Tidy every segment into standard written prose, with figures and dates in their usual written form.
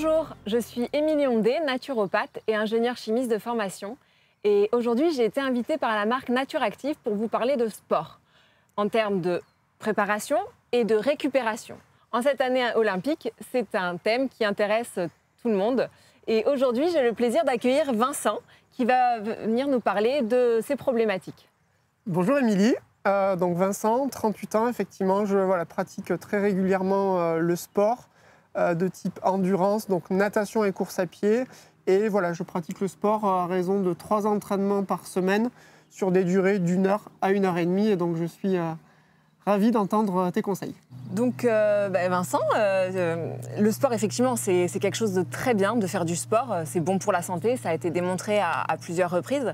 Bonjour, je suis Émilie Ondé, naturopathe et ingénieure chimiste de formation. Et aujourd'hui, j'ai été invitée par la marque Nature Active pour vous parler de sport, en termes de préparation et de récupération. En cette année olympique, c'est un thème qui intéresse tout le monde. Et aujourd'hui, j'ai le plaisir d'accueillir Vincent, qui va venir nous parler de ces problématiques. Bonjour Émilie, donc Vincent, 38 ans, effectivement, je pratique très régulièrement le sport de type endurance, donc natation et course à pied. Et voilà, je pratique le sport à raison de 3 entraînements par semaine sur des durées d'1 heure à 1h30. Et donc je suis ravi d'entendre tes conseils. Donc Vincent, le sport effectivement c'est quelque chose de très bien de faire du sport, c'est bon pour la santé, ça a été démontré à plusieurs reprises,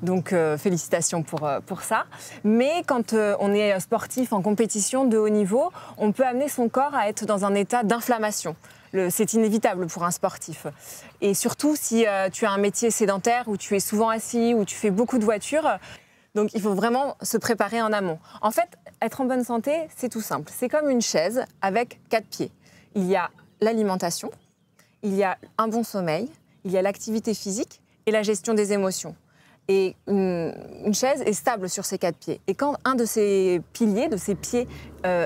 donc félicitations pour ça. Mais quand on est sportif en compétition de haut niveau, on peut amener son corps à être dans un état d'inflammation. C'est inévitable pour un sportif. Et surtout si tu as un métier sédentaire où tu es souvent assis, où tu fais beaucoup de voitures. Donc il faut vraiment se préparer en amont. En fait, être en bonne santé, c'est tout simple. C'est comme une chaise avec 4 pieds. Il y a l'alimentation, il y a un bon sommeil, il y a l'activité physique et la gestion des émotions. Et une chaise est stable sur ces 4 pieds. Et quand un de ces piliers, de ces pieds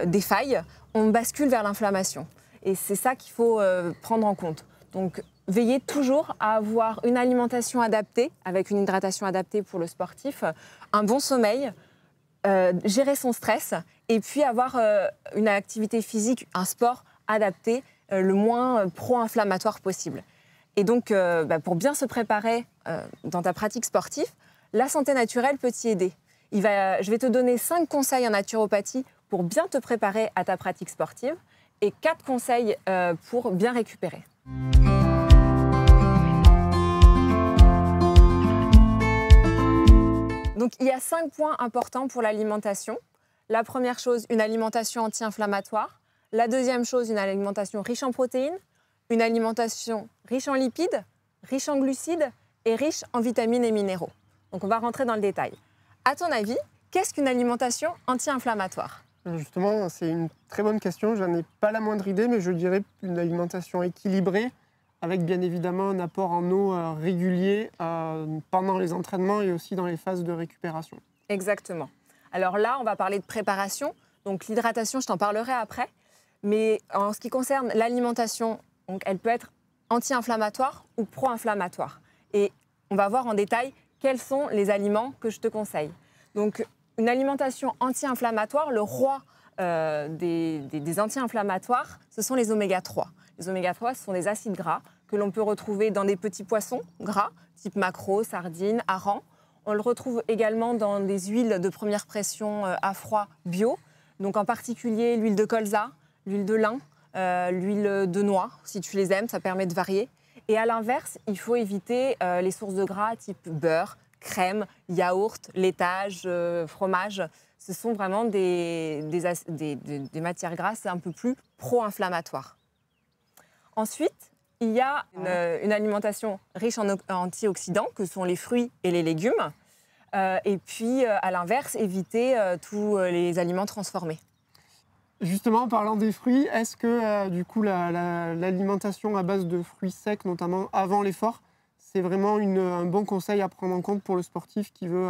défaille, on bascule vers l'inflammation. Et c'est ça qu'il faut prendre en compte. Donc, veillez toujours à avoir une alimentation adaptée, avec une hydratation adaptée pour le sportif, un bon sommeil, gérer son stress et puis avoir une activité physique, un sport adapté, le moins pro-inflammatoire possible. Et donc, pour bien se préparer dans ta pratique sportive, la santé naturelle peut t'y aider. Je vais te donner 5 conseils en naturopathie pour bien te préparer à ta pratique sportive et 4 conseils pour bien récupérer. Donc, il y a 5 points importants pour l'alimentation. La première chose, une alimentation anti-inflammatoire. La deuxième chose, une alimentation riche en protéines. Une alimentation riche en lipides, riche en glucides et riche en vitamines et minéraux. Donc, on va rentrer dans le détail. À ton avis, qu'est-ce qu'une alimentation anti-inflammatoire ? Justement, c'est une très bonne question. Je n'en ai pas la moindre idée, mais je dirais une alimentation équilibrée, avec bien évidemment un apport en eau régulier pendant les entraînements et aussi dans les phases de récupération. Exactement. Alors là, on va parler de préparation. Donc l'hydratation, je t'en parlerai après. Mais en ce qui concerne l'alimentation, donc, elle peut être anti-inflammatoire ou pro-inflammatoire. Et on va voir en détail quels sont les aliments que je te conseille. Donc une alimentation anti-inflammatoire, le roi des anti-inflammatoires, ce sont les oméga 3. Les oméga 3, ce sont des acides gras que l'on peut retrouver dans des petits poissons gras, type maquereau, sardines, harengs. On le retrouve également dans des huiles de première pression à froid bio, donc en particulier l'huile de colza, l'huile de lin, l'huile de noix, si tu les aimes, ça permet de varier. Et à l'inverse, il faut éviter les sources de gras type beurre, crème, yaourt, laitage, fromage. Ce sont vraiment des matières grasses un peu plus pro-inflammatoires. Ensuite, il y a une alimentation riche en antioxydants, que sont les fruits et les légumes. Et puis, à l'inverse, éviter tous les aliments transformés. Justement, en parlant des fruits, est-ce que du coup l'alimentation à base de fruits secs, notamment avant l'effort, c'est vraiment un bon conseil à prendre en compte pour le sportif qui veut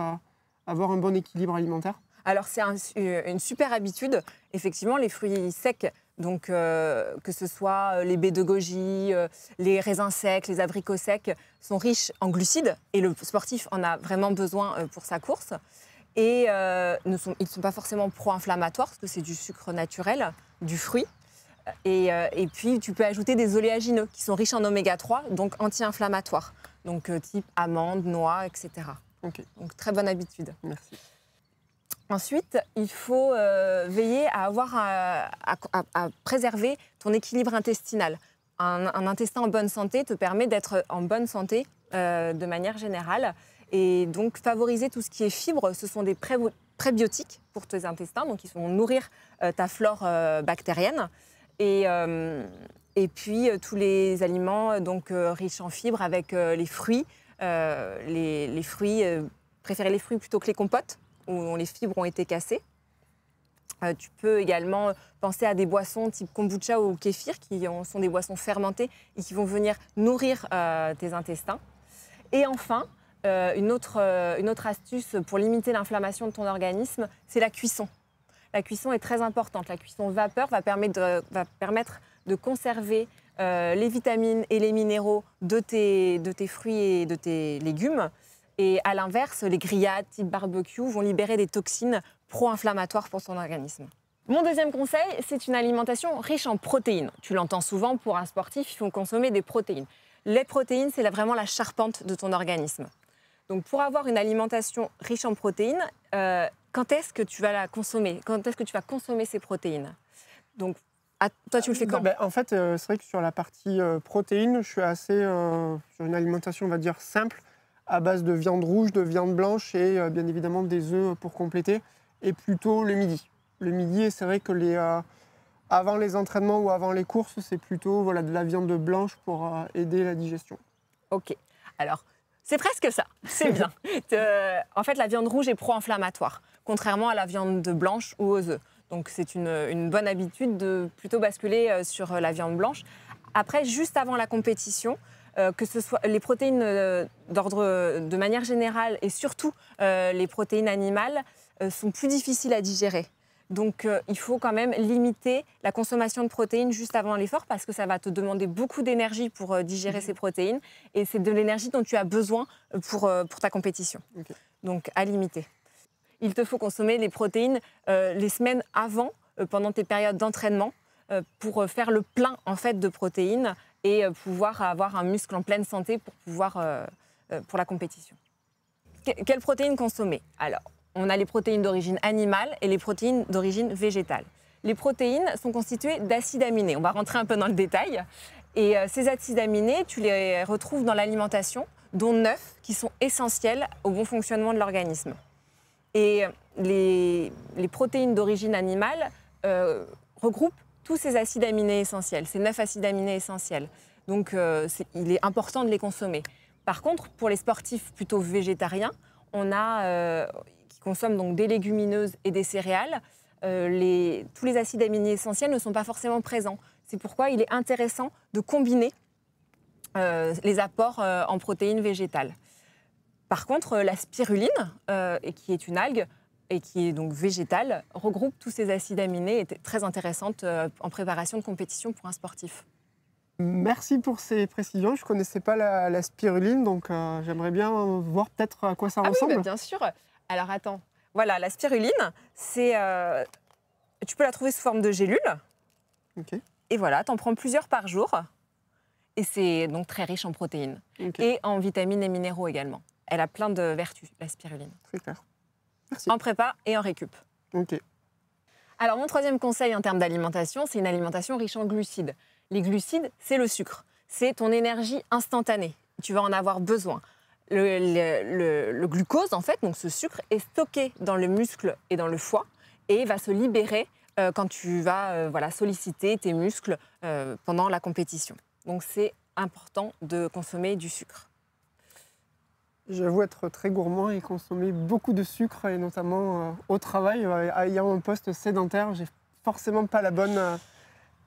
avoir un bon équilibre alimentaire? Alors, c'est une super habitude. Effectivement, les fruits secs, donc que ce soit les baies de goji, les raisins secs, les abricots secs, sont riches en glucides et le sportif en a vraiment besoin pour sa course. Et ils ne sont pas forcément pro-inflammatoires parce que c'est du sucre naturel, du fruit. Et puis, tu peux ajouter des oléagineux qui sont riches en oméga 3, donc anti-inflammatoires, donc type amandes, noix, etc. Okay. Donc, très bonne habitude. Merci. Ensuite, il faut veiller à préserver ton équilibre intestinal. Un intestin en bonne santé te permet d'être en bonne santé de manière générale. Et donc, favoriser tout ce qui est fibres, ce sont des prébiotiques pour tes intestins, donc ils vont nourrir ta flore bactérienne. Et puis, tous les aliments donc, riches en fibres avec les fruits. Préférez les fruits plutôt que les compotes, où les fibres ont été cassées. Tu peux également penser à des boissons type kombucha ou kéfir sont des boissons fermentées et qui vont venir nourrir tes intestins. Et enfin, une autre astuce pour limiter l'inflammation de ton organisme, c'est la cuisson. La cuisson est très importante. La cuisson vapeur va permettre de conserver les vitamines et les minéraux de tes fruits et de tes légumes. Et à l'inverse, les grillades type barbecue vont libérer des toxines pro-inflammatoires pour ton organisme. Mon deuxième conseil, c'est une alimentation riche en protéines. Tu l'entends souvent, pour un sportif, il faut consommer des protéines. Les protéines, c'est vraiment la charpente de ton organisme. Donc pour avoir une alimentation riche en protéines, quand est-ce que tu vas la consommer? Quand est-ce que tu vas consommer ces protéines? Donc, toi, tu le fais quand? En fait, c'est vrai que sur la partie protéines, je suis assez sur une alimentation, on va dire, simple, à base de viande rouge, de viande blanche et bien évidemment des œufs pour compléter, et plutôt le midi. Le midi, c'est vrai que avant les entraînements ou avant les courses, c'est plutôt de la viande blanche pour aider la digestion. Ok, alors c'est presque ça, c'est bien. En fait, la viande rouge est pro-inflammatoire, contrairement à la viande blanche ou aux œufs. Donc c'est une bonne habitude de plutôt basculer sur la viande blanche. Après, juste avant la compétition, que ce soit les protéines de manière générale et surtout les protéines animales sont plus difficiles à digérer. Donc il faut quand même limiter la consommation de protéines juste avant l'effort parce que ça va te demander beaucoup d'énergie pour digérer ces protéines et c'est de l'énergie dont tu as besoin pour ta compétition. Okay. Donc à limiter. Il te faut consommer les protéines les semaines avant, pendant tes périodes d'entraînement, pour faire le plein en fait de protéines et pouvoir avoir un muscle en pleine santé pour la compétition. Quelles protéines consommer? Alors, on a les protéines d'origine animale et les protéines d'origine végétale. Les protéines sont constituées d'acides aminés. On va rentrer un peu dans le détail. Et ces acides aminés, tu les retrouves dans l'alimentation, dont 9 qui sont essentiels au bon fonctionnement de l'organisme. Et les protéines d'origine animale regroupent tous ces acides aminés essentiels, ces 9 acides aminés essentiels. Donc, il est important de les consommer. Par contre, pour les sportifs plutôt végétariens, on a, qui consomment donc des légumineuses et des céréales, tous les acides aminés essentiels ne sont pas forcément présents. C'est pourquoi il est intéressant de combiner les apports en protéines végétales. Par contre, la spiruline, qui est une algue, et qui est donc végétale, regroupe tous ces acides aminés et est très intéressante en préparation de compétition pour un sportif. Merci pour ces précisions. Je ne connaissais pas la spiruline, donc j'aimerais bien voir peut-être à quoi ça ressemble. Oui, bien sûr. Alors attends, voilà, la spiruline, tu peux la trouver sous forme de gélule. Okay. Et voilà, tu en prends plusieurs par jour. Et c'est donc très riche en protéines. Okay. Et en vitamines et minéraux également. Elle a plein de vertus, la spiruline. Très clair. Merci. En prépa et en récup. Ok. Alors, mon troisième conseil en termes d'alimentation, c'est une alimentation riche en glucides. Les glucides, c'est le sucre. C'est ton énergie instantanée. Tu vas en avoir besoin. Le glucose, en fait, donc ce sucre, est stocké dans le muscle et dans le foie et va se libérer quand tu vas solliciter tes muscles pendant la compétition. Donc, c'est important de consommer du sucre. J'avoue être très gourmand et consommer beaucoup de sucre, et notamment au travail. Ayant un poste sédentaire, j'ai forcément pas la bonne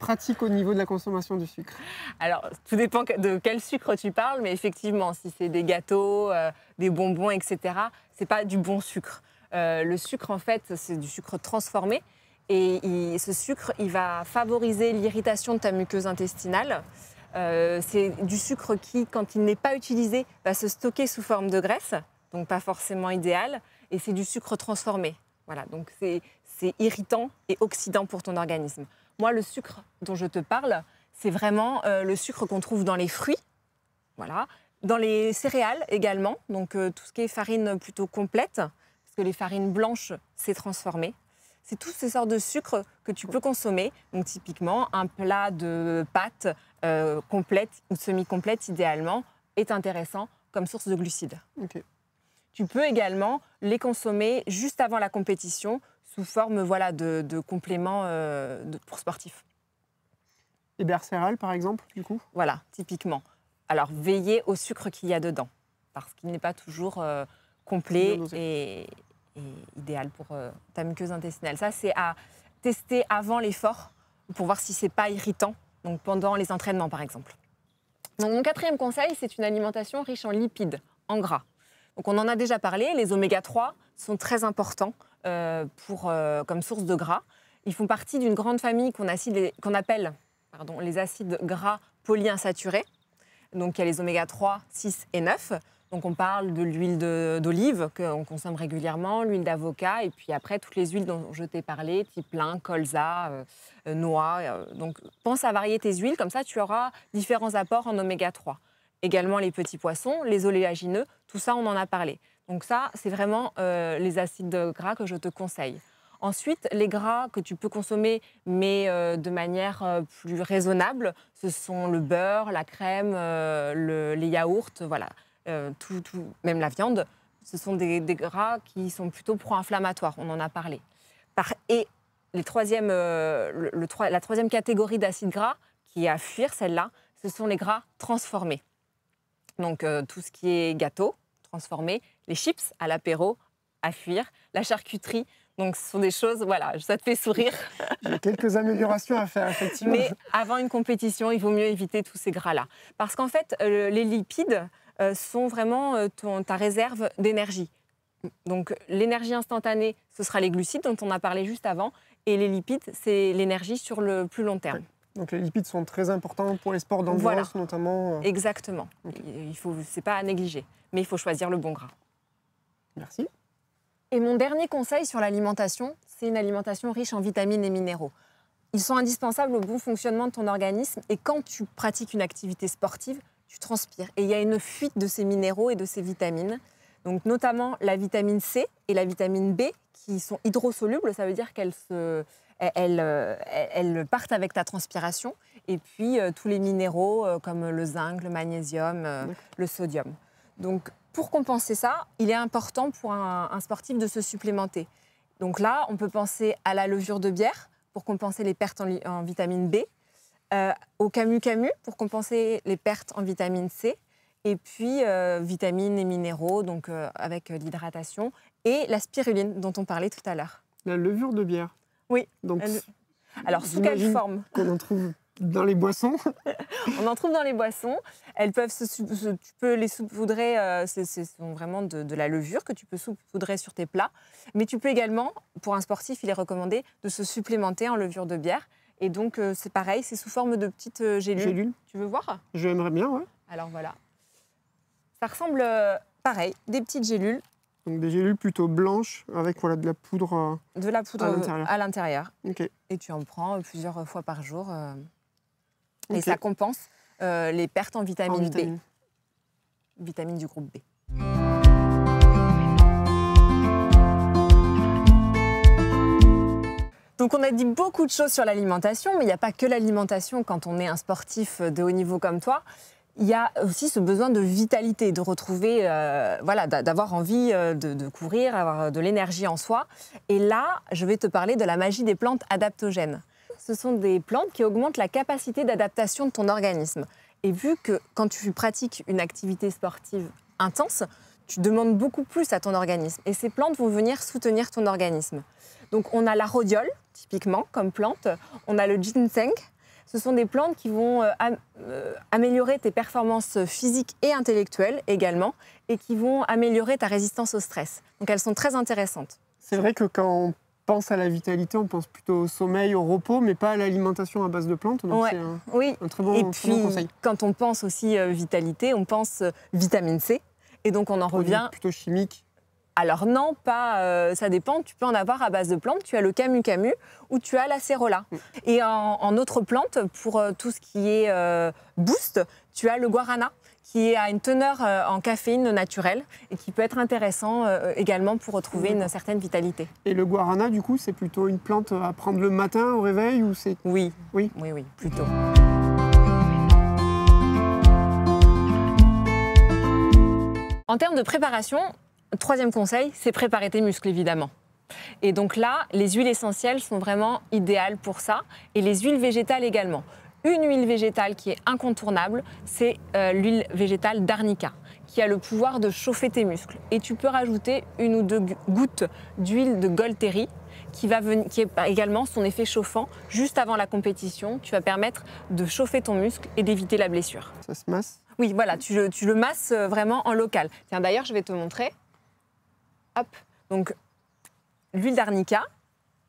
pratique au niveau de la consommation du sucre. Alors, tout dépend de quel sucre tu parles, mais effectivement, si c'est des gâteaux, des bonbons, etc., c'est pas du bon sucre. Le sucre, en fait, c'est du sucre transformé, et ce sucre, il va favoriser l'irritation de ta muqueuse intestinale. C'est du sucre qui, quand il n'est pas utilisé, va se stocker sous forme de graisse, donc pas forcément idéal, et c'est du sucre transformé. Voilà, donc c'est irritant et oxydant pour ton organisme. Moi, le sucre dont je te parle, c'est vraiment le sucre qu'on trouve dans les fruits, voilà, dans les céréales également, donc tout ce qui est farine plutôt complète, parce que les farines blanches, c'est transformé. C'est toutes ces sortes de sucres que tu peux consommer. Donc typiquement, un plat de pâtes complète ou semi-complète, idéalement, est intéressant comme source de glucides. Okay. Tu peux également les consommer juste avant la compétition sous forme de compléments pour sportifs. Les beurres céréales, par exemple, du coup? Voilà, typiquement. Alors, veillez au sucre qu'il y a dedans, parce qu'il n'est pas toujours complet et idéal pour ta muqueuse intestinale. Ça, c'est tester avant l'effort pour voir si c'est pas irritant, donc pendant les entraînements par exemple. Donc mon quatrième conseil, c'est une alimentation riche en lipides, en gras. Donc on en a déjà parlé, les oméga 3 sont très importants comme source de gras. Ils font partie d'une grande famille qu'on appelle les acides gras polyinsaturés. Donc il y a les oméga 3, 6 et 9. Donc on parle de l'huile d'olive qu'on consomme régulièrement, l'huile d'avocat et puis après toutes les huiles dont je t'ai parlé, type lin, colza, noix. Donc pense à varier tes huiles, comme ça tu auras différents apports en oméga 3. Également les petits poissons, les oléagineux, tout ça on en a parlé. Donc ça c'est vraiment les acides gras que je te conseille. Ensuite, les gras que tu peux consommer, mais de manière plus raisonnable, ce sont le beurre, la crème, les yaourts, voilà. Même la viande, ce sont des gras qui sont plutôt pro-inflammatoires, on en a parlé. Et la troisième catégorie d'acides gras qui est à fuir, celle-là, ce sont les gras transformés. Donc tout ce qui est gâteau transformé, les chips à l'apéro, à fuir, la charcuterie. Donc ce sont des choses, voilà, ça te fait sourire. Il y a quelques améliorations à faire, effectivement. Mais avant une compétition, il vaut mieux éviter tous ces gras-là. Parce qu'en fait, les lipides sont vraiment ta réserve d'énergie. Donc l'énergie instantanée, ce sera les glucides dont on a parlé juste avant. Et les lipides, c'est l'énergie sur le plus long terme. Ouais. Donc les lipides sont très importants pour les sports d'endurance, notamment. Exactement. Okay. C'est pas à négliger. Mais il faut choisir le bon gras. Merci. Et mon dernier conseil sur l'alimentation, c'est une alimentation riche en vitamines et minéraux. Ils sont indispensables au bon fonctionnement de ton organisme et quand tu pratiques une activité sportive, tu transpires. Et il y a une fuite de ces minéraux et de ces vitamines, donc notamment la vitamine C et la vitamine B qui sont hydrosolubles, ça veut dire qu'elles partent avec ta transpiration, et puis tous les minéraux comme le zinc, le magnésium, le sodium. Donc, pour compenser ça, il est important pour un sportif de se supplémenter. Donc là, on peut penser à la levure de bière pour compenser les pertes en vitamine B, au camu-camu pour compenser les pertes en vitamine C, et puis vitamines et minéraux donc, avec l'hydratation, et la spiruline dont on parlait tout à l'heure. La levure de bière. Oui. Donc, alors, sous quelle forme? Qu'on en trouve dans les boissons. On en trouve dans les boissons. Elles peuvent tu peux les saupoudrer, ce sont vraiment de la levure que tu peux saupoudrer sur tes plats. Mais tu peux également, pour un sportif, il est recommandé de se supplémenter en levure de bière. Et donc, c'est pareil, c'est sous forme de petites gélules. Tu veux voir? J'aimerais bien, ouais. Alors voilà. Ça ressemble, pareil, des petites gélules. Donc des gélules plutôt blanches avec voilà, de la poudre à l'intérieur. Okay. Et tu en prends plusieurs fois par jour. Et ça compense les pertes en vitamine B. Vitamine du groupe B. Donc on a dit beaucoup de choses sur l'alimentation, mais il n'y a pas que l'alimentation quand on est un sportif de haut niveau comme toi. Il y a aussi ce besoin de vitalité, de retrouver, d'avoir envie de courir, avoir de l'énergie en soi. Et là, je vais te parler de la magie des plantes adaptogènes. Ce sont des plantes qui augmentent la capacité d'adaptation de ton organisme. Et vu que quand tu pratiques une activité sportive intense, tu demandes beaucoup plus à ton organisme. Et ces plantes vont venir soutenir ton organisme. Donc on a la rhodiole, typiquement, comme plante. On a le ginseng. Ce sont des plantes qui vont améliorer tes performances physiques et intellectuelles également, et qui vont améliorer ta résistance au stress. Donc elles sont très intéressantes. C'est vrai que quand on pense à la vitalité, on pense plutôt au sommeil, au repos, mais pas à l'alimentation à base de plantes. Donc c'est un très bon conseil. Quand on pense aussi vitalité, on pense vitamine C, et donc on en revient... Plutôt chimique. Alors non, pas, ça dépend. Tu peux en avoir à base de plantes. Tu as le camu-camu ou tu as l'acérola. Et en autre plante, pour tout ce qui est boost, tu as le guarana, qui a une teneur en caféine naturelle et qui peut être intéressant également pour retrouver une certaine vitalité. Et le guarana, du coup, c'est plutôt une plante à prendre le matin au réveil ou c'est... Oui, plutôt. En termes de préparation, troisième conseil, c'est préparer tes muscles, évidemment. Et donc là, les huiles essentielles sont vraiment idéales pour ça, et les huiles végétales également. Une huile végétale qui est incontournable, c'est l'huile végétale d'arnica, qui a le pouvoir de chauffer tes muscles. Et tu peux rajouter 1 ou 2 gouttes d'huile de Golteri, qui est également son effet chauffant. Juste avant la compétition, tu vas permettre de chauffer ton muscle et d'éviter la blessure. Ça se masse? Oui, voilà, tu le masses vraiment en local. Tiens, d'ailleurs, je vais te montrer. Hop, donc l'huile d'arnica,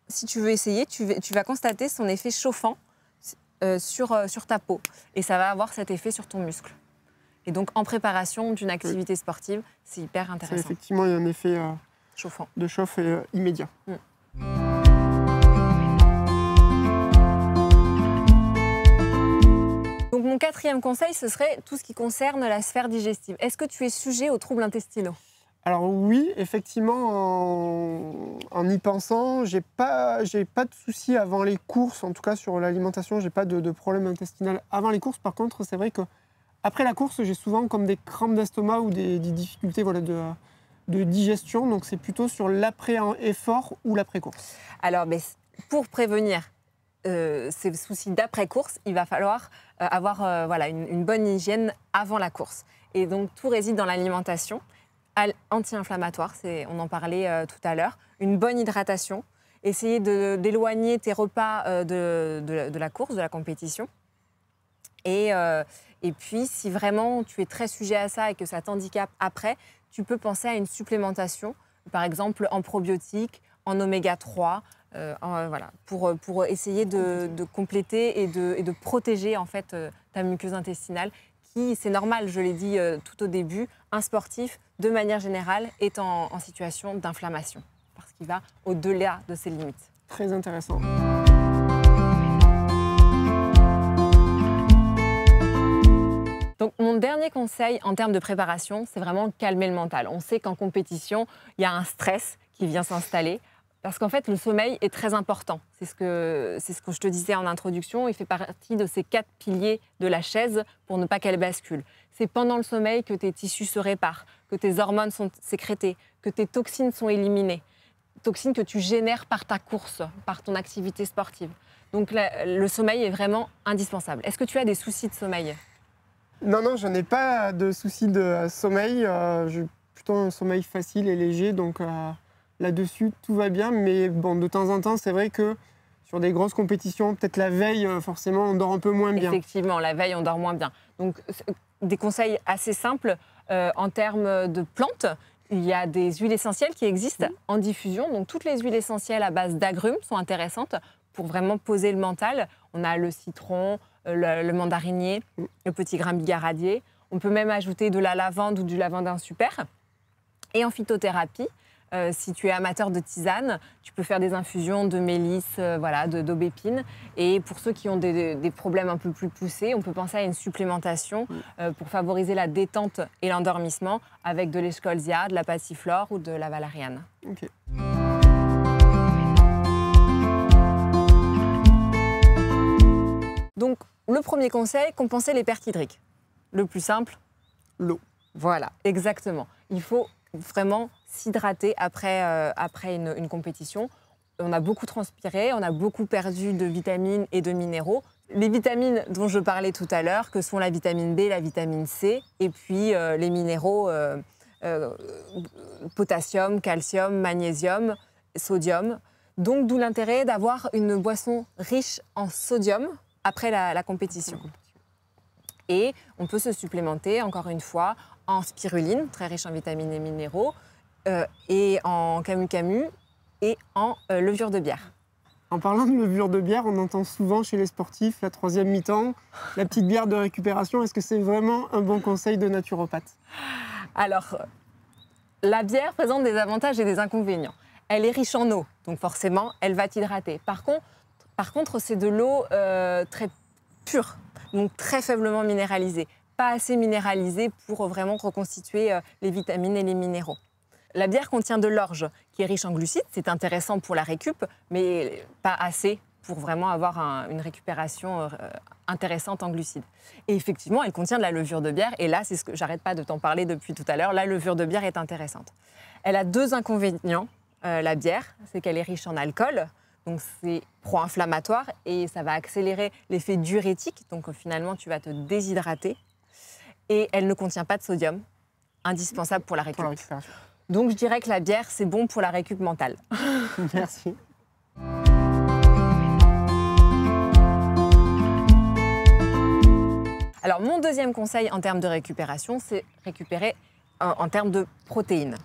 si tu veux essayer, tu vas constater son effet chauffant sur ta peau. Et ça va avoir cet effet sur ton muscle. Et donc, en préparation d'une activité sportive, c'est hyper intéressant. Effectivement, il y a un effet chauffant. De chauffe immédiat. Donc, mon quatrième conseil, ce serait tout ce qui concerne la sphère digestive. Est-ce que tu es sujet aux troubles intestinaux? Alors oui, effectivement, en y pensant, j'ai pas de soucis avant les courses. En tout cas, sur l'alimentation, j'ai pas de problème intestinal avant les courses. Par contre, c'est vrai que après la course, j'ai souvent comme des crampes d'estomac ou des difficultés voilà, de digestion. Donc, c'est plutôt sur l'après-effort ou l'après-course. Alors, pour prévenir ces soucis d'après-course, il va falloir avoir voilà, une bonne hygiène avant la course. Et donc, tout réside dans l'alimentation. Anti-inflammatoire, on en parlait tout à l'heure. Une bonne hydratation. Essayer d'éloigner tes repas de la course, de la compétition. Et puis, si vraiment tu es très sujet à ça et que ça t'handicape après, tu peux penser à une supplémentation, par exemple en probiotiques, en oméga 3, voilà, pour essayer de compléter et de protéger en fait, ta muqueuse intestinale qui, c'est normal, je l'ai dit tout au début, un sportif, de manière générale, est en situation d'inflammation parce qu'il va au-delà de ses limites. Très intéressant. Donc, mon dernier conseil en termes de préparation, c'est vraiment calmer le mental. On sait qu'en compétition, il y a un stress qui vient s'installer parce qu'en fait, le sommeil est très important. C'est ce que je te disais en introduction. Il fait partie de ces 4 piliers de la chaise pour ne pas qu'elle bascule. C'est pendant le sommeil que tes tissus se réparent, que tes hormones sont sécrétées, que tes toxines sont éliminées. Toxines que tu génères par ta course, par ton activité sportive. Donc, le sommeil est vraiment indispensable. Est-ce que tu as des soucis de sommeil ? Non, je n'ai pas de soucis de sommeil. J'ai plutôt un sommeil facile et léger, donc là-dessus, tout va bien. Mais bon, de temps en temps, c'est vrai que sur des grosses compétitions, peut-être la veille, forcément, on dort un peu moins bien. Effectivement, la veille, on dort moins bien. Donc, des conseils assez simples en termes de plantes. Il y a des huiles essentielles qui existent en diffusion. Donc, toutes les huiles essentielles à base d'agrumes sont intéressantes pour vraiment poser le mental. On a le citron, le mandarinier, le petit grain bigaradier. On peut même ajouter de la lavande ou du lavandin super. Et en phytothérapie, si tu es amateur de tisane, tu peux faire des infusions de mélisse, voilà, d'aubépine. Et pour ceux qui ont des problèmes un peu plus poussés, on peut penser à une supplémentation pour favoriser la détente et l'endormissement avec de l'escolzia, de la passiflore ou de la valériane. Okay. Donc, le premier conseil, compenser les pertes hydriques. Le plus simple, l'eau. Voilà, exactement. Il faut vraiment s'hydrater après une compétition. On a beaucoup transpiré, on a beaucoup perdu de vitamines et de minéraux. Les vitamines dont je parlais tout à l'heure, que sont la vitamine B, la vitamine C, et puis les minéraux potassium, calcium, magnésium, sodium. Donc, d'où l'intérêt d'avoir une boisson riche en sodium après la compétition. Et on peut se supplémenter, encore une fois, en spiruline, très riche en vitamines et minéraux, et en camu-camu et en levure de bière. En parlant de levure de bière, on entend souvent chez les sportifs la 3e mi-temps, la petite bière de récupération. Est-ce que c'est vraiment un bon conseil de naturopathe? Alors, la bière présente des avantages et des inconvénients. Elle est riche en eau, donc forcément, elle va t'hydrater. Par contre, c'est de l'eau très pure, donc très faiblement minéralisée. Pas assez minéralisée pour vraiment reconstituer les vitamines et les minéraux. La bière contient de l'orge, qui est riche en glucides. C'est intéressant pour la récup, mais pas assez pour vraiment avoir une récupération intéressante en glucides. Et effectivement, elle contient de la levure de bière. Et là, c'est ce que j'arrête pas de t'en parler depuis tout à l'heure. La levure de bière est intéressante. Elle a 2 inconvénients, la bière. C'est qu'elle est riche en alcool. Donc, c'est pro-inflammatoire et ça va accélérer l'effet diurétique. Donc, finalement, tu vas te déshydrater. Et elle ne contient pas de sodium, indispensable pour la récup. Donc, je dirais que la bière, c'est bon pour la récup mentale. Merci. Alors, mon deuxième conseil en termes de récupération, c'est récupérer en termes de protéines.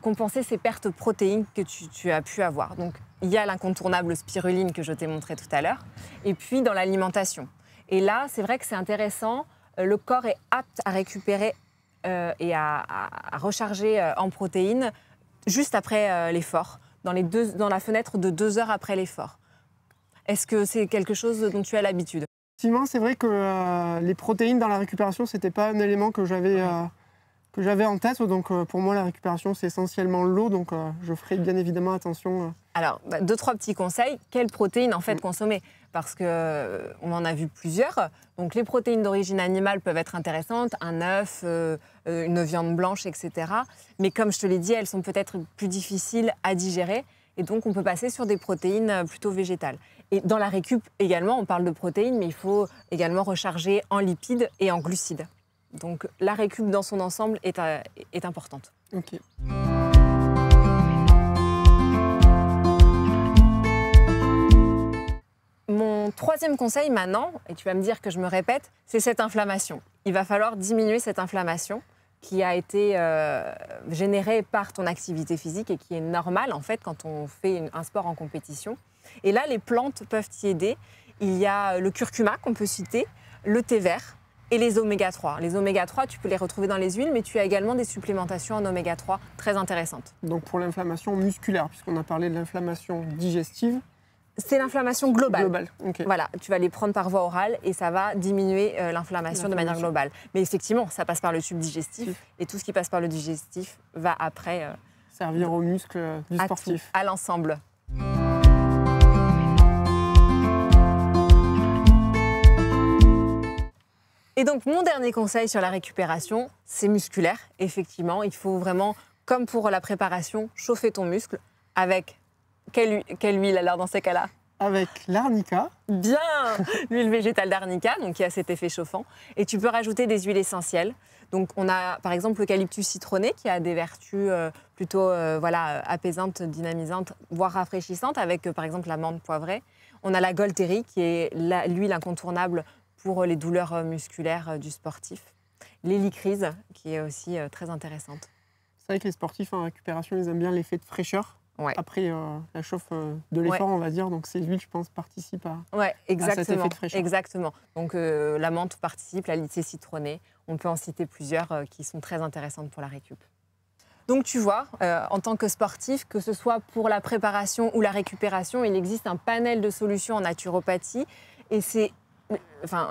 Compenser ces pertes protéines que tu as pu avoir. Donc, il y a l'incontournable spiruline que je t'ai montré tout à l'heure, et puis dans l'alimentation. Et là, c'est vrai que c'est intéressant, le corps est apte à récupérer et à recharger en protéines juste après l'effort, dans la fenêtre de 2 heures après l'effort. Est-ce que c'est quelque chose dont tu as l'habitude? Effectivement, c'est vrai que les protéines dans la récupération, ce n'était pas un élément que j'avais en tête. Donc pour moi, la récupération, c'est essentiellement l'eau. Donc je ferai bien évidemment attention. Alors, 2-3 petits conseils. Quelles protéines en fait consommer? Parce qu'on en a vu plusieurs. Donc les protéines d'origine animale peuvent être intéressantes, un œuf, une viande blanche, etc. Mais comme je te l'ai dit, elles sont peut-être plus difficiles à digérer. Et donc on peut passer sur des protéines plutôt végétales. Et dans la récup également, on parle de protéines, mais il faut également recharger en lipides et en glucides. Donc la récup dans son ensemble est importante. Ok. Mon troisième conseil maintenant, et tu vas me dire que je me répète, c'est cette inflammation. Il va falloir diminuer cette inflammation qui a été générée par ton activité physique et qui est normale en fait quand on fait un sport en compétition. Et là, les plantes peuvent y aider. Il y a le curcuma qu'on peut citer, le thé vert et les oméga 3. Les oméga 3, tu peux les retrouver dans les huiles, mais tu as également des supplémentations en oméga 3 très intéressantes. Donc pour l'inflammation musculaire, puisqu'on a parlé de l'inflammation digestive. C'est l'inflammation globale. Okay. Voilà, tu vas les prendre par voie orale et ça va diminuer l'inflammation de manière globale. Mais effectivement, ça passe par le tube digestif et tout ce qui passe par le digestif va après servir aux muscles du sportif. À l'ensemble. Et donc, mon dernier conseil sur la récupération, c'est musculaire. Effectivement, il faut vraiment, comme pour la préparation, chauffer ton muscle avec quelle huile alors dans ces cas-là? Avec l'arnica. Bien, l'huile végétale d'arnica, donc qui a cet effet chauffant. Et tu peux rajouter des huiles essentielles. Donc, on a par exemple l'eucalyptus citronné qui a des vertus plutôt apaisantes, dynamisantes, voire rafraîchissantes, avec par exemple la menthe poivrée. On a la Golteri qui est l'huile incontournable pour les douleurs musculaires du sportif. L'hélicryse qui est aussi très intéressante. C'est vrai que les sportifs en récupération, ils aiment bien l'effet de fraîcheur. Ouais. Après la chauffe de l'effort, on va dire. Donc ces huiles, je pense, participent à cet effet de fraîcheur. Exactement. Donc la menthe participe, la lycée citronnée. On peut en citer plusieurs qui sont très intéressantes pour la récup. Donc tu vois, en tant que sportif, que ce soit pour la préparation ou la récupération, il existe un panel de solutions en naturopathie. Et il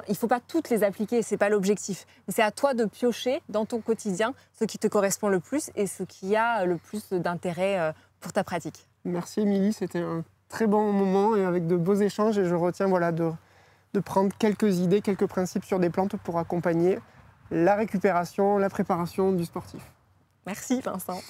ne faut pas toutes les appliquer, ce n'est pas l'objectif. Mais c'est à toi de piocher dans ton quotidien ce qui te correspond le plus et ce qui a le plus d'intérêt pour ta pratique. Merci Émilie, c'était un très bon moment et avec de beaux échanges. Et je retiens de prendre quelques idées, quelques principes sur des plantes pour accompagner la récupération, la préparation du sportif. Merci Vincent.